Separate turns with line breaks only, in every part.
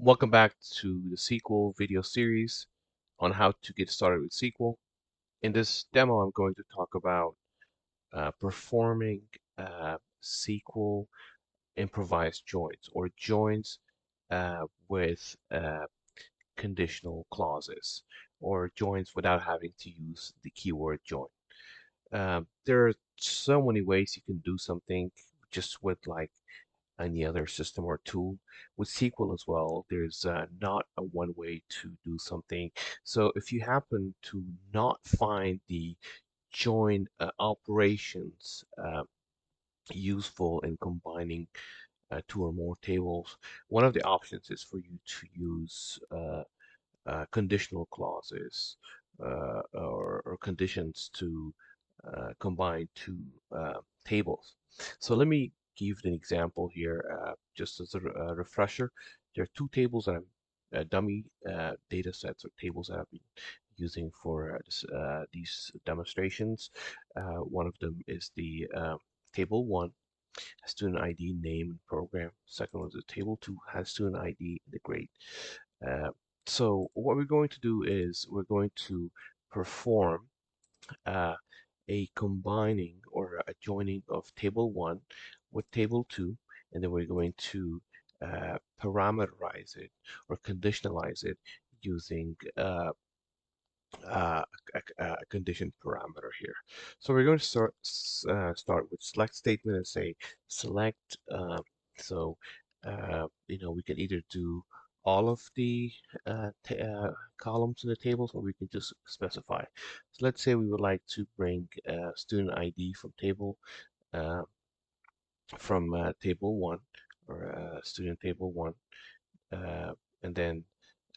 Welcome back to the SQL video series on how to get started with SQL. In this demo, I'm going to talk about performing SQL improvised joins or joins with conditional clauses or joins without having to use the keyword join. There are so many ways you can do something just with like any other system or tool. With SQL as well, there's not a one way to do something. So if you happen to not find the join operations useful in combining two or more tables, one of the options is for you to use conditional clauses or conditions to combine two tables. So let me give an example here, just as a refresher. There are two tables that I'm dummy data sets or tables that I've been using for these demonstrations. One of them is the table one, student ID, name, and program. Second one is the table two, has student ID and the grade. Uh, so what we're going to do is we're going to perform uh, a combining or a joining of table one with table two, and then we're going to parameterize it or conditionalize it using uh, a condition parameter here. So we're going to start with select statement and say select. So we can either do all of the columns in the tables, or we can just specify. So let's say we would like to bring student ID from uh, table one or student table one, uh, and then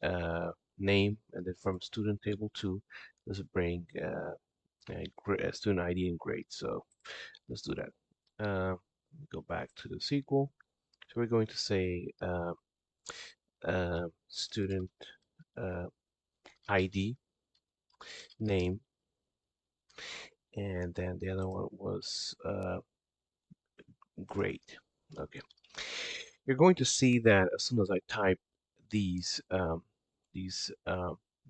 uh, name, and then from student table two, let's bring student ID and grade. So let's do that. Go back to the SQL. So we're going to say student uh, ID, name, and then the other one was grade. Okay. You're going to see that as soon as I type these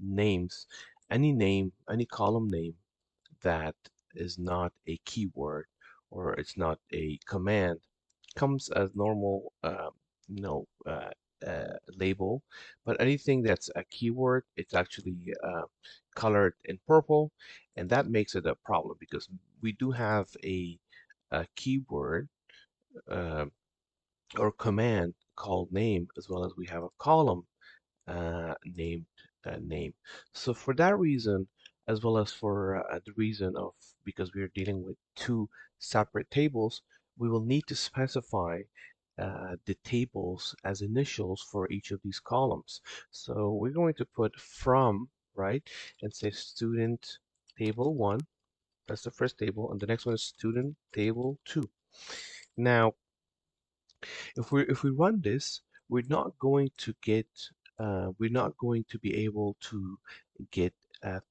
names, any column name that is not a keyword or it's not a command comes as normal, label. But anything that's a keyword, it's actually colored in purple, and that makes it a problem because we do have a keyword uh, or command called name, as well as we have a column named name. So for that reason, as well as for the reason of because we are dealing with two separate tables, we will need to specify the tables as initials for each of these columns. So we're going to put from, right, and say student table one. That's the first table, and the next one is student table two. Now, if we run this, we're not going to get we're not going to be able to get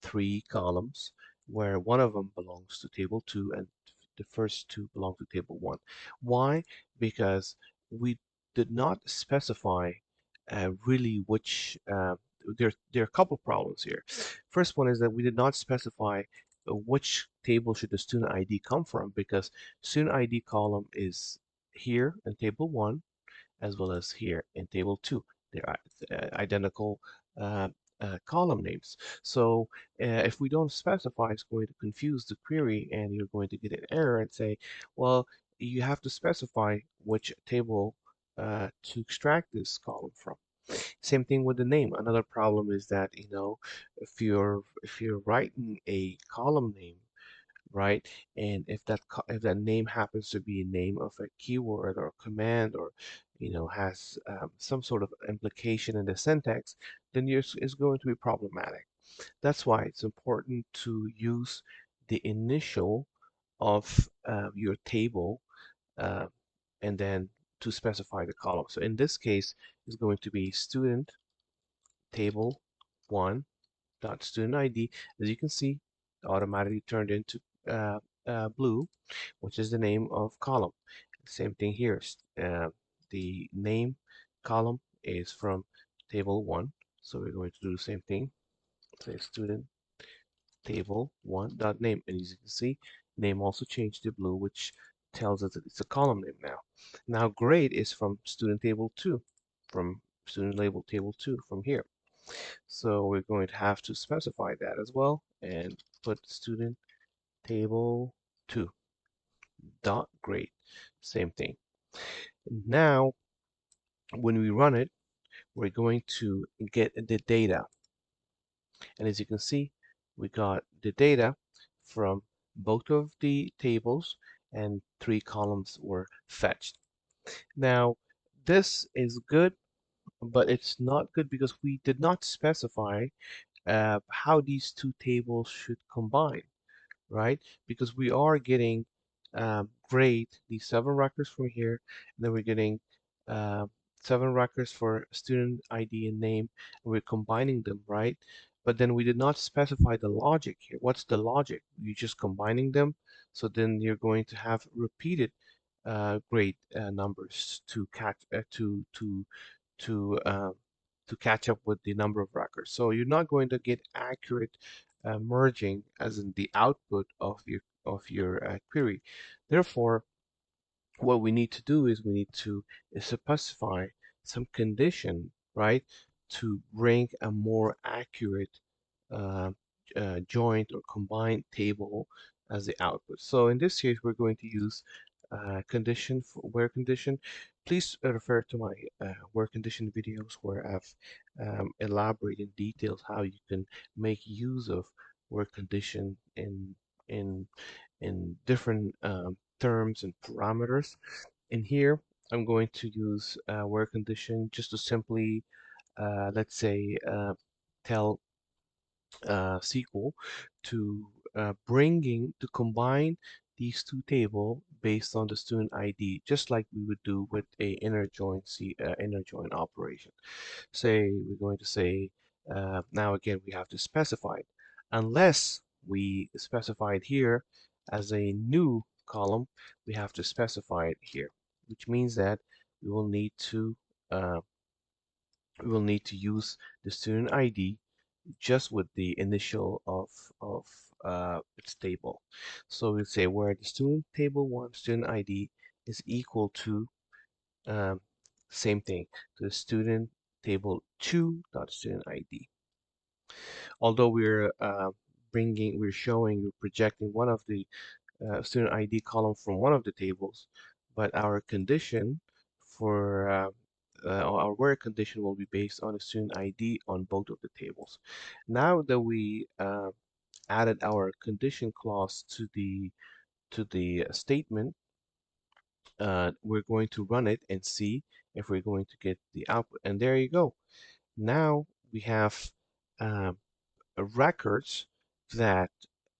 three columns where one of them belongs to table two and the first two belong to table one. Why? Because we did not specify really which there are a couple problems here. First one is that we did not specify which table should the student ID come from, because student ID column is here in table one as well as here in table two. They're identical uh, column names. So if we don't specify, it's going to confuse the query and you're going to get an error and say, well, you have to specify which table to extract this column from. Same thing with the name. Another problem is that, if you're writing a column name, right? And if that name happens to be a name of a keyword or a command, or has some sort of implication in the syntax, then it's going to be problematic. That's why it's important to use the initial of your table, uh, and then to specify the column. So in this case, it's going to be student table one dot student ID. As you can see, automatically turned into blue, which is the name of column. Same thing here. The name column is from table 1. So we're going to do the same thing. Say student table 1 dot name, and as you can see, name also changed to blue, which tells us that it's a column name now. Now grade is from student table 2, from student label table 2 from here. So we're going to have to specify that as well and put student table 2 dot grade. Same thing. Now when we run it, we're going to get the data. And as you can see, we got the data from both of the tables and 3 columns were fetched. Now, this is good, but it's not good because we did not specify how these 2 tables should combine, right? Because we are getting grade, these 7 records from here, and then we're getting uh, 7 records for student ID and name, and we're combining them, right? But then we did not specify the logic here. What's the logic? You're just combining them, so then you're going to have repeated grade numbers to catch to um, to catch up with the number of records. So you're not going to get accurate merging as in the output of your query. Therefore, what we need to do is we need to specify some condition, right, to bring a more accurate uh, joint or combined table as the output. So in this case, we're going to use condition for where condition. Please refer to my where condition videos where I've elaborated details how you can make use of where condition in in different terms and parameters. In here, I'm going to use where condition just to simply, let's say, tell SQL to to combine these 2 tables based on the student ID, just like we would do with a inner join operation. Say we're going to say now again we have to specify it. Unless we specify it here as a new column, we have to specify it here, which means that we will need to uh, use the student ID just with the initial of its table. So we'll say where the student table 1 student ID is equal to um, same thing to the student table 2 dot student ID. Although we're showing, we're projecting one of the student ID column from one of the tables, but our condition for our where condition will be based on the student ID on both of the tables. Now that we added our condition clause to the statement, we're going to run it and see if we're going to get the output. And there you go. Now we have um, records that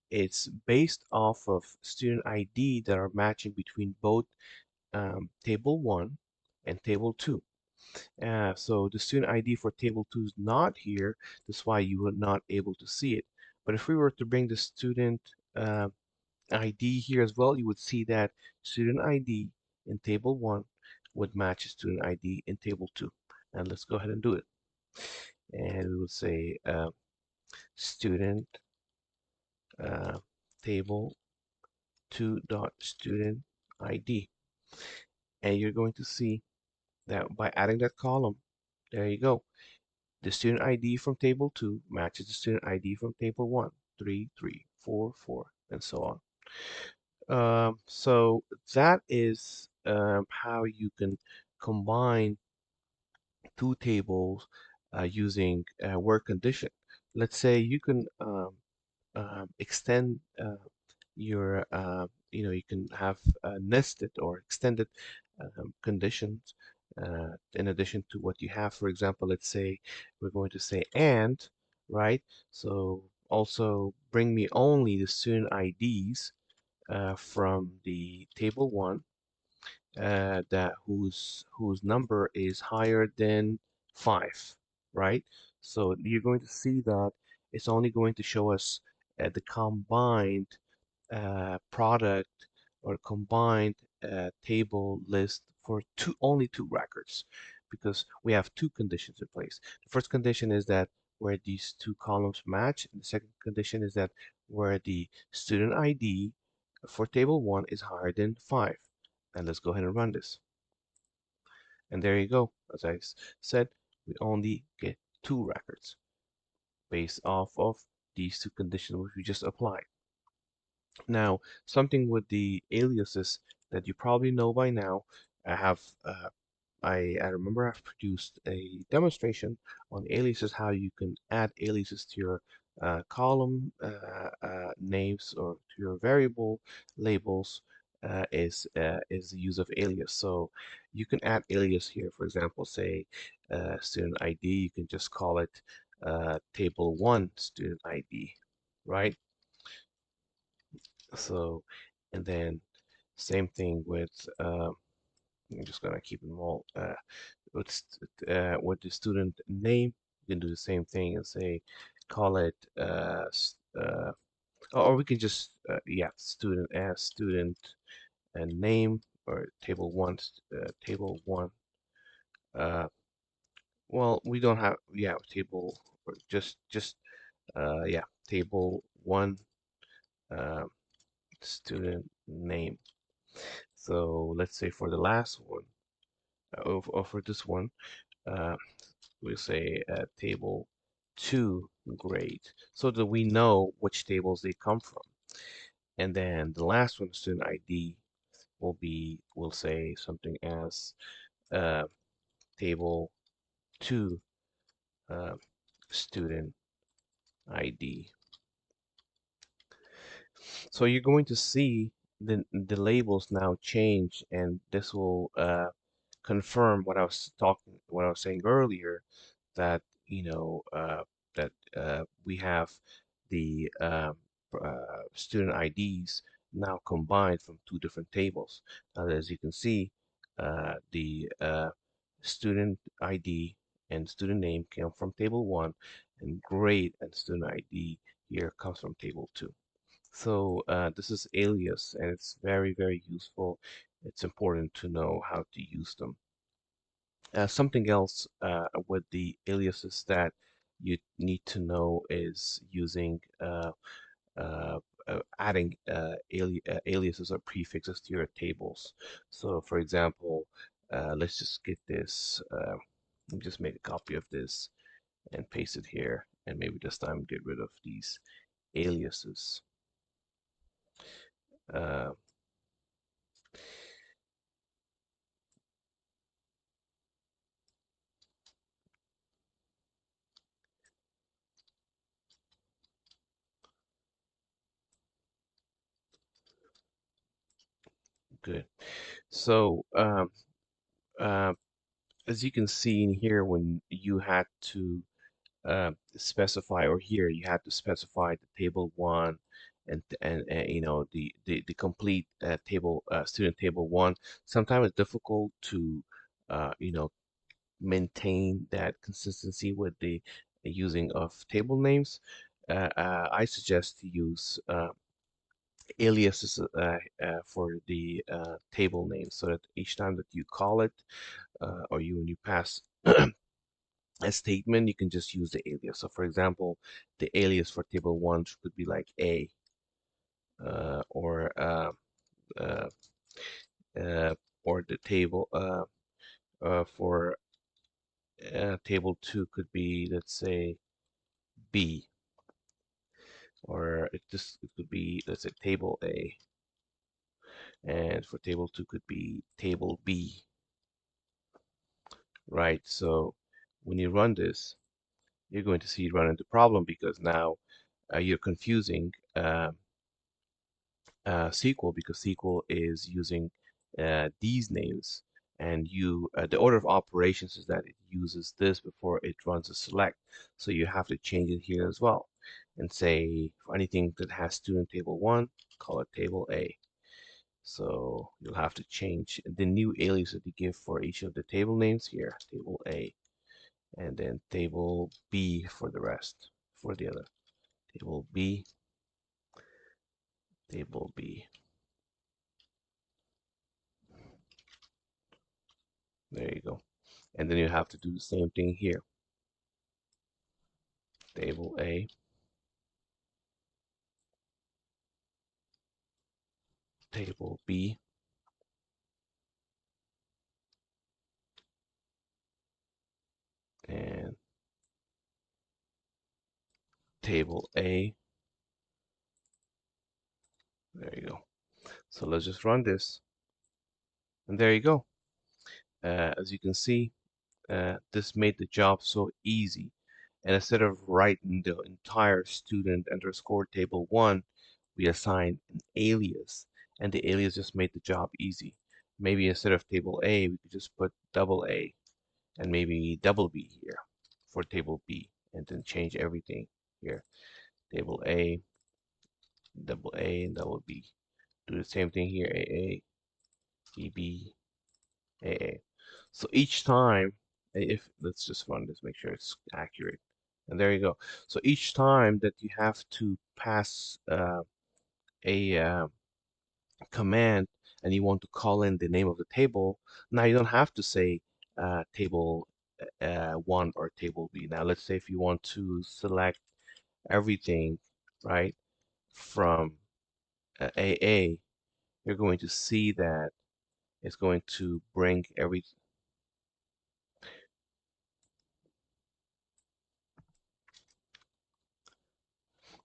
it's based off of student ID that are matching between both table 1 and table 2. So the student ID for table 2 is not here. That's why you were not able to see it. But if we were to bring the student uh, ID here as well, you would see that student ID in table 1 would match student ID in table 2. And let's go ahead and do it. And we would say student uh, table 2 dot student ID. And you're going to see that by adding that column, there you go. The student ID from table 2 matches the student ID from table 1, 3, 3, 4, 4, and so on. So that is how you can combine 2 tables using where condition. Let's say you can extend your, you can have nested or extended conditions in addition to what you have. For example, let's say we're going to say and, right? So also bring me only the student IDs from the table 1 that whose number is higher than 5, right? So you're going to see that it's only going to show us the combined product or combined table list for only 2 records. because we have two conditions in place. The first condition is that where these two columns match, and the second condition is that where the student ID for table 1 is higher than 5. And let's go ahead and run this. And there you go. As I said, we only get two records based off of these two conditions which we just applied. Now, something with the aliases that you probably know by now, I have I remember I've produced a demonstration on aliases, how you can add aliases to your column names or to your variable labels is the use of alias. So you can add alias here. For example, say student ID, you can just call it table 1 student ID, right? So, and then same thing with I'm just gonna keep them all. With the student name, you can do the same thing and say, call it, or we can just, yeah, student as student and name or table one, table one. Uh, well, we don't have, yeah, table or yeah, table one, uh, student name. So let's say for the last one, or for this one, uh, we say table 2 grade so that we know which tables they come from. And then the last one, student ID, we'll say something as uh, table 2 uh, student ID. So you're going to see the labels now change, and this will confirm what I was saying earlier, that that we have the student IDs now combined from two different tables. And as you can see, the student ID and student name came from table 1, and grade and student ID here comes from table 2. So this is alias, and it's very, very useful. It's important to know how to use them. Something else with the aliases that you need to know is using adding aliases or prefixes to your tables. So, for example, let's just get this. Let me just make a copy of this and paste it here, and maybe this time get rid of these aliases. Uh, Good. So, uh, as you can see in here, when you had to specify, or here you had to specify the table 1 and the complete table student table 1. Sometimes it's difficult to you know maintain that consistency with the using of table names. I suggest to use aliases for the table name, so that each time that you call it or when you pass a statement, you can just use the alias. So for example, the alias for table 1 could be like A, or uh, uh, or the table for table 2 could be, let's say, B, or it could be, let's say, table A, and for table 2 could be table B, right? So when you run this, you're going to see you run into problem, because now you're confusing SQL, because SQL is using these names, and the order of operations is that it uses this before it runs a select. So you have to change it here as well, and say for anything that has student table 1, call it table A. So you'll have to change the new alias that you give for each of the table names here, table A, and then table B for the rest, for the other. Table B, table B. There you go. And then you have to do the same thing here. Table A, table B, and table A. There you go. So let's just run this. And there you go. As you can see, this made the job so easy. And instead of writing the entire student underscore table one, we assigned an alias. And the alias just made the job easy. Maybe instead of table A, we could just put double A and maybe double B here for table B, and then change everything here. Table A, double A, and double B. Do the same thing here, AA, BB, AA. So each time, if let's just run this, make sure it's accurate. And there you go. So each time that you have to pass a command and you want to call in the name of the table, now you don't have to say table one or table B. Now let's say if you want to select everything, right, from AA, you're going to see that it's going to bring every.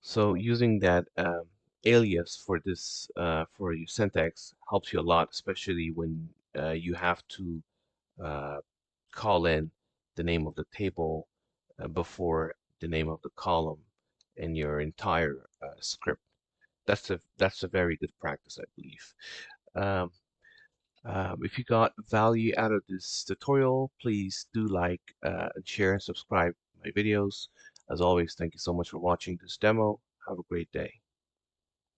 So using that alias for this for your syntax helps you a lot, especially when you have to uh, call in the name of the table before the name of the column in your entire script. That's a very good practice, I believe. Um, if you got value out of this tutorial, please do like and share and subscribe my videos. As always, thank you so much for watching this demo. Have a great day.